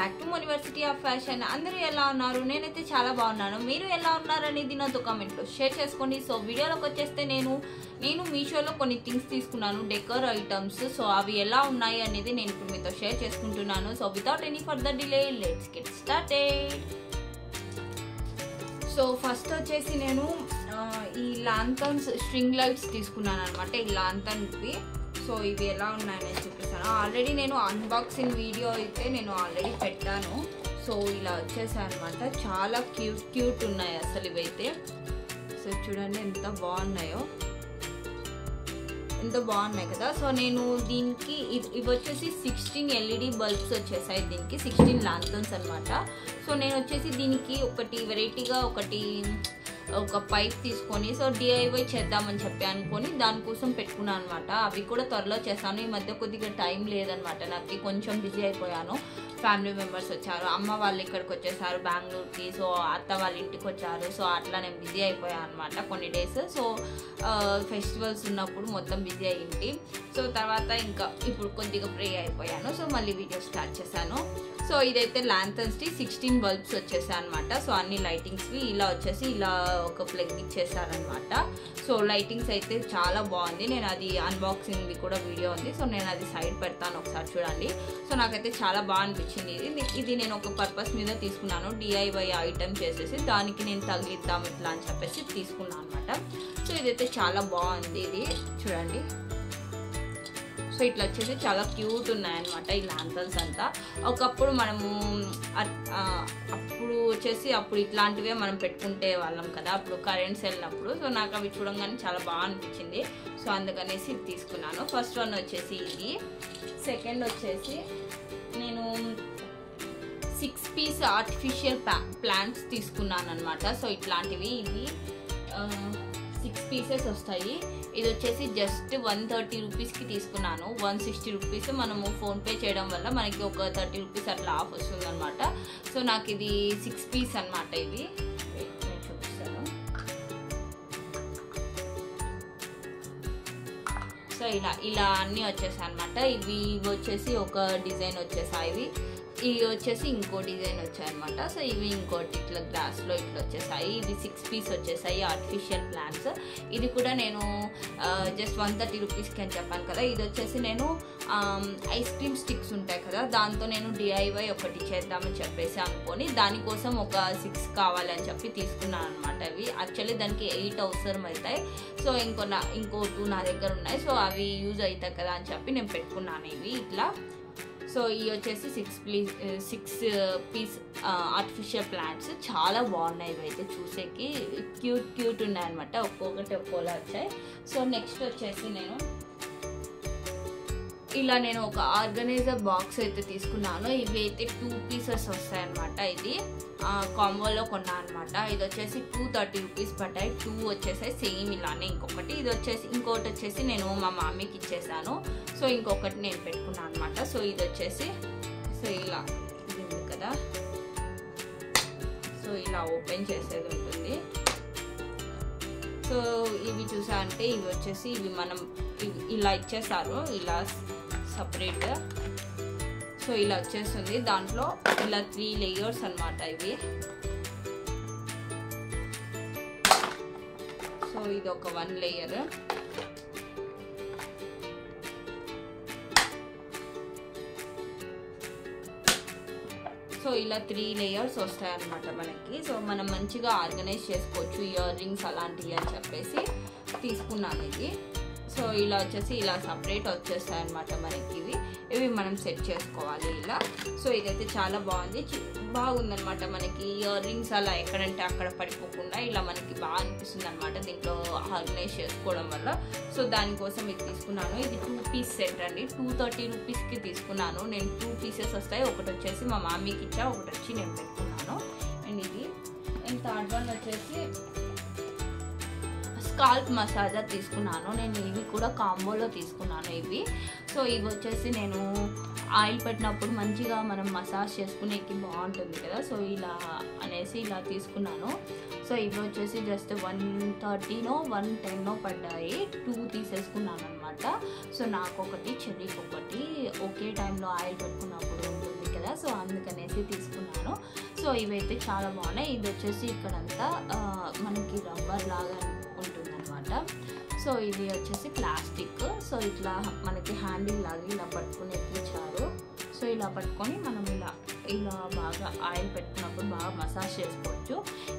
Back to university of fashion. అందరూ ఎలా ఉన్నారు? నేనైతే చాలా బాగున్నాను. మీరు ఎలా ఉన్నారనేది నాతో కామెంట్లో షేర్ చేసుకోండి. సో వీడియోలోకి వచ్చేస్తే నేను మీషోలో కొన్ని థింగ్స్ తీసుకున్నాను, డెకర్ ఐటమ్స్. సో అవి ఎలా ఉన్నాయి అనేది నేను ఇప్పుడు మీతో షేర్ చేసుకుంటున్నాను. So without any further delay let's get started. So first వచ్చేసి నేను ఈ లాంతర్న్స్ స్ట్రింగ్ లైట్స్ తీసుకున్నాను అనమాట. ఈ లాంతర్న్వి సో ఇవి ఎలా ఉన్నాయని చూపిస్తాను. ఆల్రెడీ నేను అన్బాక్సింగ్ వీడియో అయితే నేను ఆల్రెడీ పెట్టాను. సో ఇలా వచ్చేసాయి అనమాట. చాలా క్యూట్ ఉన్నాయి అసలు ఇవైతే. సో చూడండి ఎంత బాగున్నాయో, ఎంత బాగున్నాయి కదా. సో నేను దీనికి ఇవి వచ్చేసి 16 LED బల్బ్స్ వచ్చేసాయి. దీనికి 16 లాంతర్న్స్ అనమాట. సో నేను వచ్చేసి దీనికి ఒకటి వెరైటీగా ఒక పైప్ తీసుకొని సో DIY చేద్దామని చెప్పి అనుకొని దానికోసం పెట్టుకున్నాను అనమాట. అవి కూడా త్వరలో చేశాను. ఈ మధ్య కొద్దిగా టైం లేదనమాట నాకు, కొంచెం బిజీ అయిపోయాను. ఫ్యామిలీ మెంబర్స్ వచ్చారు, అమ్మ వాళ్ళు ఇక్కడికి వచ్చేసారు బెంగళూరుకి. సో అత్త వాళ్ళ ఇంటికి వచ్చారు. సో అట్లా నేను బిజీ అయిపోయాను అనమాట కొన్ని డేస్. సో ఫెస్టివల్స్ ఉన్నప్పుడు మొత్తం బిజీ అయ్యింది. సో తర్వాత ఇంకా ఇప్పుడు కొద్దిగా ఫ్రీ అయిపోయాను. సో మళ్ళీ వీడియో స్టార్ట్ చేశాను. సో ఇదైతే లాంతర్న్స్కి 16 బల్బ్స్ వచ్చేసాయి అనమాట. సో అన్ని లైటింగ్స్వి ఇలా వచ్చేసి ఇలా ఒక ప్లగ్ ఇచ్చేసారనమాట. సో లైటింగ్స్ అయితే చాలా బాగుంది. నేను అది అన్బాక్సింగ్ది కూడా వీడియో ఉంది. సో నేను అది సైడ్ పెడతాను, ఒకసారి చూడండి. సో నాకైతే చాలా బాగా అనిపించింది. ఇది నేను ఒక పర్పస్ మీద తీసుకున్నాను. DIY ఐటమ్ చేసేసి దానికి నేను తగిలిద్దాం ఇట్లా అని చెప్పేసి తీసుకున్నాను అనమాట. సో ఇదైతే చాలా బాగుంది. ఇది చూడండి. సో ఇట్లా వచ్చేసి చాలా క్యూట్ ఉన్నాయన్నమాట ఈ లాంతర్న్స్ అంతా. ఒకప్పుడు మనము అప్పుడు ఇట్లాంటివే మనం పెట్టుకుంటే వాళ్ళం కదా అప్పుడు కరెంట్స్ వెళ్ళినప్పుడు. సో నాకు అవి చూడంగానే చాలా బాగా అనిపించింది. సో అందుకనేసి ఇది తీసుకున్నాను. ఫస్ట్ వన్ వచ్చేసి ఇది. సెకండ్ వచ్చేసి నేను 6 పీస్ ఆర్టిఫిషియల్ ప్లాంట్స్ తీసుకున్నాను అనమాట. సో ఇట్లాంటివి ఇవి 6 పీసెస్ వస్తాయి. ఇది వచ్చేసి జస్ట్ 130 రూపీస్కి తీసుకున్నాను. 160 రూపీస్ మనము ఫోన్పే చేయడం వల్ల మనకి ఒక 30 రూపీస్ అట్లా ఆఫ్ వస్తుంది అనమాట. సో నాకు ఇది 6 పీస్ అనమాట. ఇది నేను చూపిస్తాను. సో ఇలా అన్నీ వచ్చేసాయి అనమాట. ఇవి వచ్చేసి ఒక డిజైన్ వచ్చేసాయి. ఇవి వచ్చేసి ఇంకో డిజైన్ వచ్చాయన్నమాట. సో ఇవి ఇంకోటి ఇట్లా గ్లాస్లో ఇట్లా వచ్చేసాయి. ఇవి 6 పీస్ వచ్చేసాయి ఆర్టిఫిషియల్ ప్లాంట్స్. ఇది కూడా నేను జస్ట్ 130 రూపీస్కి అని చెప్పాను కదా. ఇది వచ్చేసి నేను ఐస్ క్రీమ్ స్టిక్స్ ఉంటాయి కదా, దాంతో నేను DIY ఒకటి చేద్దామని చెప్పేసి అనుకొని దానికోసం ఒక 6 కావాలని చెప్పి తీసుకున్నాను అనమాట. అవి యాక్చువల్లీ దానికి 8 అవసరం అవుతాయి. సో ఇంకో 2 నా దగ్గర ఉన్నాయి. సో అవి యూజ్ అవుతాయి కదా అని చెప్పి నేను పెట్టుకున్నాను ఇవి ఇట్లా. సో ఇవి వచ్చేసి 6 పీస్ ఆర్టిఫిషియల్ ప్లాంట్స్. చాలా బాగున్నాయి ఇవైతే, చూసేకి క్యూట్ ఉన్నాయన్నమాట. ఒక్కొక్కటి ఒక్కోలా వచ్చాయి. సో నెక్స్ట్ వచ్చేసి నేను ఒక ఆర్గనైజర్ బాక్స్ అయితే తీసుకున్నాను. ఇవి అయితే 2 పీసెస్ వస్తాయన్నమాట. ఇది కాంబోలో కొన్నా అనమాట. ఇది వచ్చేసి 230 రూపీస్ పడ్డాయి. 2 వచ్చేసాయి సేమ్ ఇలానే. ఇంకోటి వచ్చేసి నేను మా మమ్మీకి ఇచ్చేసాను. సో ఇంకొకటి నేను పెట్టుకున్నాను అనమాట. సో ఇది వచ్చేసి ఇలా ఉంది కదా. సో ఇలా ఓపెన్ చేసేది ఉంటుంది. సో ఇవి చూసా అంటే ఇవి వచ్చేసి మనం ఇలా ఇచ్చేసారు ఇలా సపరేట్. సో ఇలా వచ్చేస్తుంది. దాంట్లో ఇలా 3 లేయర్స్ అనమాట ఇవి. సో ఇది ఒక 1 లేయర్. సో ఇలా 3 లేయర్స్ వస్తాయి అన్నమాట మనకి. సో మనం మంచిగా ఆర్గనైజ్ చేసుకోవచ్చు ఇయర్ రింగ్స్ అలాంటివి అని చెప్పేసి తీసుకున్నాను ఇది. సో ఇలా వచ్చేసి ఇలా సపరేట్ వచ్చేస్తాయి అనమాట మనకి. ఇవి మనం సెట్ చేసుకోవాలి ఇలా. సో ఇదైతే చాలా బాగుందనమాట. మనకి ఇయర్ రింగ్స్ అలా ఎక్కడంటే అక్కడ పడిపోకుండా ఇలా మనకి బాగా అనిపిస్తుంది అనమాట దీంట్లో ఆర్గనైజ్ చేసుకోవడం వల్ల. సో దానికోసం ఇది తీసుకున్నాను. ఇది 2 పీస్ సెట్ అండి. 230 రూపీస్కి తీసుకున్నాను నేను. 2 పీసెస్ వస్తాయి. ఒకటి వచ్చేసి మా మమ్మీకి ఇచ్చా, ఒకటి వచ్చి నేను పెట్టుకున్నాను. అండ్ థర్డ్ వన్ వచ్చేసి స్కాల్ప్ మసాజర్ తీసుకున్నాను నేను. ఇవి కూడా కాంబోలో తీసుకున్నాను ఇవి. సో ఇవి వచ్చేసి నేను ఆయిల్ పెట్టినప్పుడు మంచిగా మనం మసాజ్ చేసుకునేకి బాగుంటుంది కదా. సో ఇలా అనేసి ఇలా తీసుకున్నాను. సో ఇవి వచ్చేసి జస్ట్ 130నో 110నో పడ్డాయి. 2 తీసేసుకున్నాను అనమాట. సో నాకు ఒకటి, చెల్లికి ఒకటి. ఒకే టైంలో ఆయిల్ పెట్టుకున్నప్పుడు ఉంటుంది కదా, సో అందుకనేసి తీసుకున్నాను. సో ఇవైతే చాలా బాగున్నాయి. ఇది వచ్చేసి ఇక్కడంతా మనకి రబ్బర్ లాగా ఉంటుందన్నమాట. సో ఇది వచ్చేసి ప్లాస్టిక్. సో ఇట్లా మనకి హ్యాండిల్ లాగా ఇలా పట్టుకుని ఎక్కించారు. సో ఇలా పట్టుకొని మనం ఇలా బాగా ఆయిల్ పెట్టుకున్నప్పుడు బాగా మసాజ్ చేసుకోవచ్చు.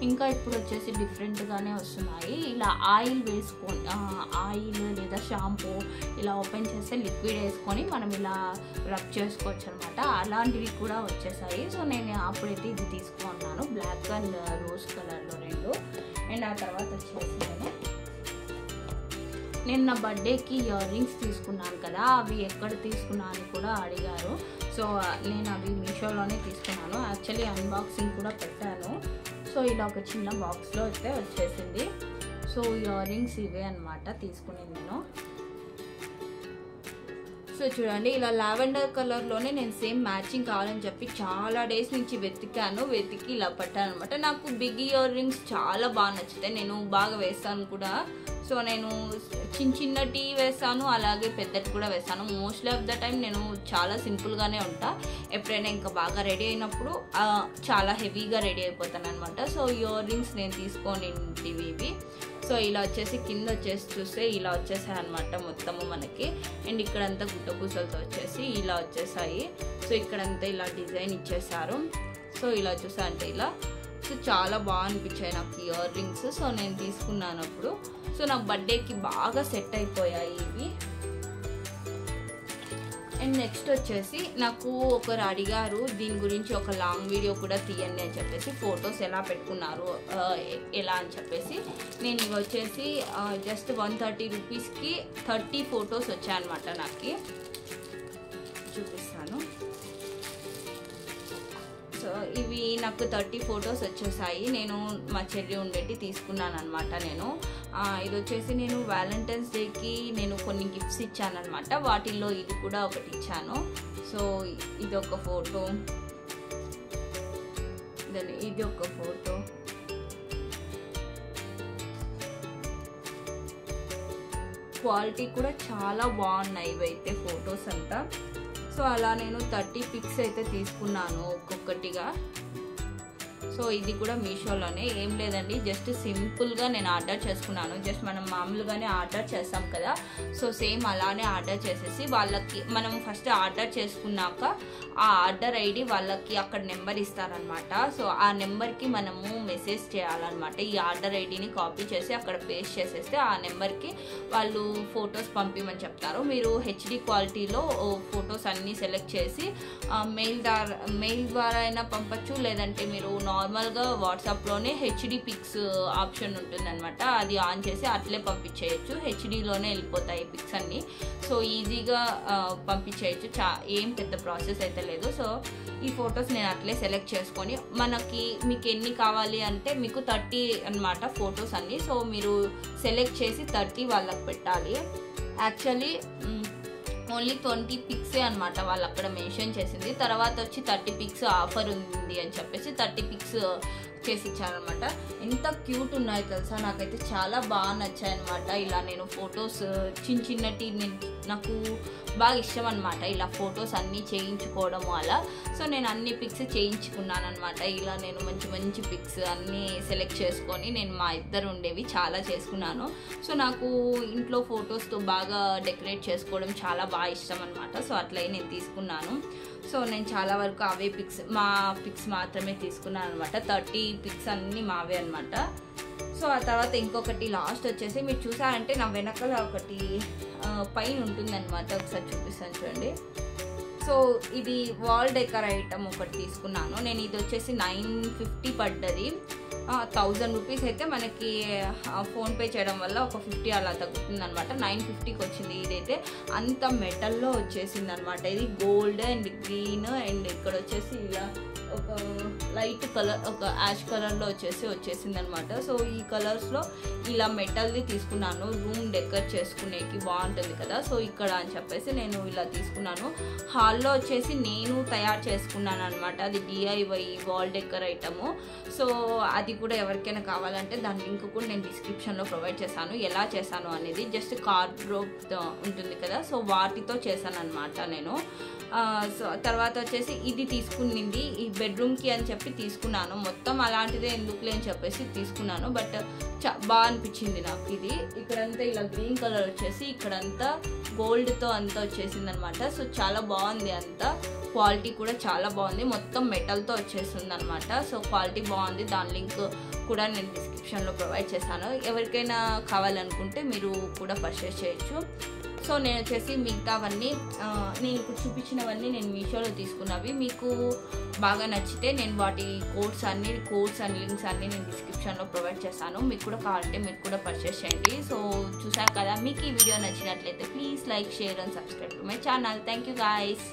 ఇంకా ఇప్పుడు వచ్చేసి డిఫరెంట్గానే వస్తున్నాయి. ఇలా ఆయిల్ వేసుకొని ఆయిల్ లేదా షాంపూ ఇలా ఓపెన్ చేస్తే లిక్విడ్ వేసుకొని మనం ఇలా రబ్ చేసుకోవచ్చు అనమాట. అలాంటివి కూడా వచ్చేసాయి. సో నేను అప్పుడైతే ఇది తీసుకున్నాను, బ్లాక్ అండ్ రోజ్ కలర్లో 2. అండ్ ఆ తర్వాత వచ్చేసి నేను నా బర్త్డేకి ఇయర్ రింగ్స్ తీసుకున్నాను కదా, అవి ఎక్కడ తీసుకున్నాను అని కూడా అడిగారు. సో నేను అవి మీషోలోనే తీసుకున్నాను. యాక్చువల్లీ అన్బాక్సింగ్ కూడా పెట్టాను. సో ఇలా ఒక చిన్న బాక్స్లో అయితే వచ్చేసింది. సో ఇయర్ రింగ్స్ ఇవే అనమాట తీసుకునేది నేను. సో చూడండి, ఇలా లావెండర్ కలర్లోనే నేను సేమ్ మ్యాచింగ్ కావాలని చెప్పి చాలా డేస్ నుంచి వెతికి ఇలా పట్టాను అనమాట. నాకు బిగ్ ఇయర్ రింగ్స్ చాలా బాగా నచ్చుతాయి, నేను బాగా వేస్తాను కూడా. సో నేను చిన్నటి వేస్తాను, అలాగే పెద్దటి కూడా వేస్తాను. మోస్ట్లీ ఆఫ్ ద టైం నేను చాలా సింపుల్గానే ఉంటా. ఎప్పుడైనా ఇంకా బాగా రెడీ అయినప్పుడు చాలా హెవీగా రెడీ అయిపోతాను అనమాట. సో ఇయర్ రింగ్స్ నేను తీసుకొని ఇవి. సో ఇలా వచ్చేసి కింద వచ్చేసి చూస్తే ఇలా వచ్చేసాయి అనమాట మొత్తము మనకి. అండ్ ఇక్కడంతా గుట్టపూసలతో వచ్చేసి ఇలా వచ్చేసాయి. సో ఇక్కడంతా ఇలా డిజైన్ ఇచ్చేసారు. సో ఇలా చూసా అంటే ఇలా. సో చాలా బాగా అనిపించాయి నాకు ఇయర్ రింగ్స్. సో నేను తీసుకున్నాను అప్పుడు. సో నాకు బర్త్డేకి బాగా సెట్ అయిపోయాయి ఇవి. అండ్ నెక్స్ట్ వచ్చేసి నాకు ఒకరు అడిగారు దీని గురించి ఒక లాంగ్ వీడియో కూడా తీయండి అని చెప్పేసి, ఫొటోస్ ఎలా పెట్టుకున్నారు ఎలా అని చెప్పేసి. నేను ఇవి వచ్చేసి జస్ట్ 130 రూపీస్కి 30 ఫొటోస్ వచ్చాయన్నమాట. నాకు చూపిస్తాను. సో ఇవి నాకు 30 ఫొటోస్ వచ్చేసాయి. నేను మా చెల్లి ఉండేటి తీసుకున్నాను అనమాట. ఇది వచ్చేసి నేను వ్యాలంటైన్స్ డేకి నేను కొన్ని గిఫ్ట్స్ ఇచ్చాను అనమాట. వాటిల్లో ఇది కూడా ఒకటి ఇచ్చాను. సో ఇది ఒక ఫోటో, ఇది ఒక ఫోటో. క్వాలిటీ కూడా చాలా బాగున్నాయి ఇవైతే ఫొటోస్ అంతా. సో అలా నేను 30 పిక్స్ అయితే తీసుకున్నాను ఒక్కొక్కటిగా. సో ఇది కూడా మీషోలోనే, ఏం లేదండి, జస్ట్ సింపుల్గా నేను ఆర్డర్ చేసుకున్నాను. జస్ట్ మనం మామూలుగానే ఆర్డర్ చేస్తాం కదా, సో సేమ్ అలానే ఆర్డర్ చేసేసి వాళ్ళకి మనం ఫస్ట్ ఆర్డర్ చేసుకున్నాక ఆ ఆర్డర్ ఐడి వాళ్ళకి అక్కడ నెంబర్ ఇస్తారనమాట. సో ఆ నెంబర్కి మనము మెసేజ్ చేయాలన్నమాట. ఈ ఆర్డర్ ఐడిని కాపీ చేసి అక్కడ పేస్ట్ చేసేస్తే ఆ నెంబర్కి వాళ్ళు ఫొటోస్ పంపిమని చెప్తారు. మీరు హెచ్డి క్వాలిటీలో ఫొటోస్ అన్నీ సెలెక్ట్ చేసి మెయిల్ ద్వారా అయినా పంపచ్చు, లేదంటే మీరు నార్మల్గా వాట్సాప్లోనే హెచ్డి పిక్స్ ఆప్షన్ ఉంటుందన్నమాట. అది ఆన్ చేసి అట్లే పంపించేయచ్చు. హెచ్డిలోనే వెళ్ళిపోతాయి పిక్స్ అన్నీ. సో ఈజీగా పంపించేయచ్చు, ఏం పెద్ద ప్రాసెస్ అయితే లేదు. సో ఈ ఫొటోస్ నేను అట్లే సెలెక్ట్ చేసుకొని మీకు ఎన్ని కావాలి అంటే మీకు 30 అన్నమాట ఫొటోస్ అన్నీ. సో మీరు సెలెక్ట్ చేసి 30 వాళ్ళకి పెట్టాలి. యాక్చువల్లీ ఓన్లీ 20 పిక్సే అనమాట వాళ్ళు అక్కడ మెన్షన్ చేసింది. తర్వాత వచ్చి 30 పిక్స్ ఆఫర్ ఉంది అని చెప్పేసి 30 పిక్స్ చేసి ఇచ్చారనమాట. ఎంత క్యూట్ ఉన్నాయి తెలుసా, నాకైతే చాలా బాగా నచ్చాయి అనమాట. ఇలా నేను ఫొటోస్ చిన్నటి నాకు బాగా ఇష్టం అనమాట ఇలా ఫొటోస్ అన్నీ చేయించుకోవడము అలా. సో నేను అన్ని పిక్స్ చేయించుకున్నాను అనమాట. ఇలా నేను మంచి మంచి పిక్స్ అన్నీ సెలెక్ట్ చేసుకొని నేను మా ఇద్దరు ఉండేవి చాలా చేసుకున్నాను. సో నాకు ఇంట్లో ఫొటోస్తో బాగా డెకరేట్ చేసుకోవడం చాలా బాగా ఇష్టం అనమాట. సో అట్లయి నేను తీసుకున్నాను. సో నేను చాలా వరకు అవే మా పిక్స్ మాత్రమే తీసుకున్నాను అనమాట. 30 పిక్స్ అన్నీ మావే అనమాట. సో ఆ తర్వాత ఇంకొకటి లాస్ట్ వచ్చేసి మీరు చూసారంటే నా వెనకాల ఒకటి పైన ఉంటుందన్నమాట. ఒకసారి చూపిస్తాను చూడండి. సో ఇది వాల్ డెకర్ ఐటమ్ ఒకటి తీసుకున్నాను నేను. ఇది వచ్చేసి 950 పడ్డది. 1000 రూపీస్ అయితే మనకి ఫోన్పే చేయడం వల్ల ఒక 50 అలా తగ్గుతుంది అనమాట. 950కి వచ్చింది. ఇదైతే అంత మెటల్లో వచ్చేసింది అనమాట. ఇది గోల్డ్ అండ్ గ్రీన్ అండ్ ఇక్కడ వచ్చేసి ఇలా ఒక లైట్ కలర్, ఒక యాష్ కలర్లో వచ్చేసింది అనమాట. సో ఈ కలర్స్లో ఇలా మెటల్ది తీసుకున్నాను, రూమ్ డెకర్ చేసుకునేకి బాగుంటుంది కదా, సో ఇక్కడ అని చెప్పేసి నేను ఇలా తీసుకున్నాను. హాల్లో వచ్చేసి నేను తయారు చేసుకున్నాను అనమాట, అది DIY wall decor item. So అది కూడా ఎవరికైనా కావాలంటే దాని లింక్ కూడా నేను డిస్క్రిప్షన్లో ప్రొవైడ్ చేశాను, ఎలా చేశాను అనేది. జస్ట్ కార్డ్బోర్డ్ ఉంటుంది కదా, సో వాటితో చేశాను అనమాట నేను. సో తర్వాత వచ్చేసి ఇది తీసుకునింది ఈ బెడ్రూమ్కి అని చెప్పి తీసుకున్నాను, మొత్తం అలాంటిదే ఎందుకులే అని చెప్పేసి తీసుకున్నాను. బట్ బాగా అనిపించింది నాకు ఇది. ఇక్కడంతా ఇలా గ్రీన్ కలర్ వచ్చేసి ఇక్కడంతా గోల్డ్తో అంతా వచ్చేసింది అనమాట. సో చాలా బాగుంది, అంతా క్వాలిటీ కూడా చాలా బాగుంది, మొత్తం మెటల్తో వచ్చేస్తుంది అనమాట. సో క్వాలిటీ బాగుంది, దాని లింక్ కూడా నేను డిస్క్రిప్షన్లో ప్రొవైడ్ చేశాను, ఎవరికైనా కావాలనుకుంటే మీరు కూడా పర్చేస్ చేయొచ్చు. సో నేను వచ్చేసి మిగతావన్నీ నేను ఇప్పుడు చూపించినవన్నీ నేను మీషోలో తీసుకున్నవి. మీకు బాగా నచ్చితే నేను వాటి కోడ్స్ అండ్ లింక్స్ అన్నీ నేను డిస్క్రిప్షన్లో ప్రొవైడ్ చేస్తాను, మీకు కూడా కావాలంటే మీరు కూడా పర్చేస్ చేయండి. సో చూసారు కదా, మీకు ఈ వీడియో నచ్చినట్లయితే please like, share and subscribe to my channel. Thank you guys.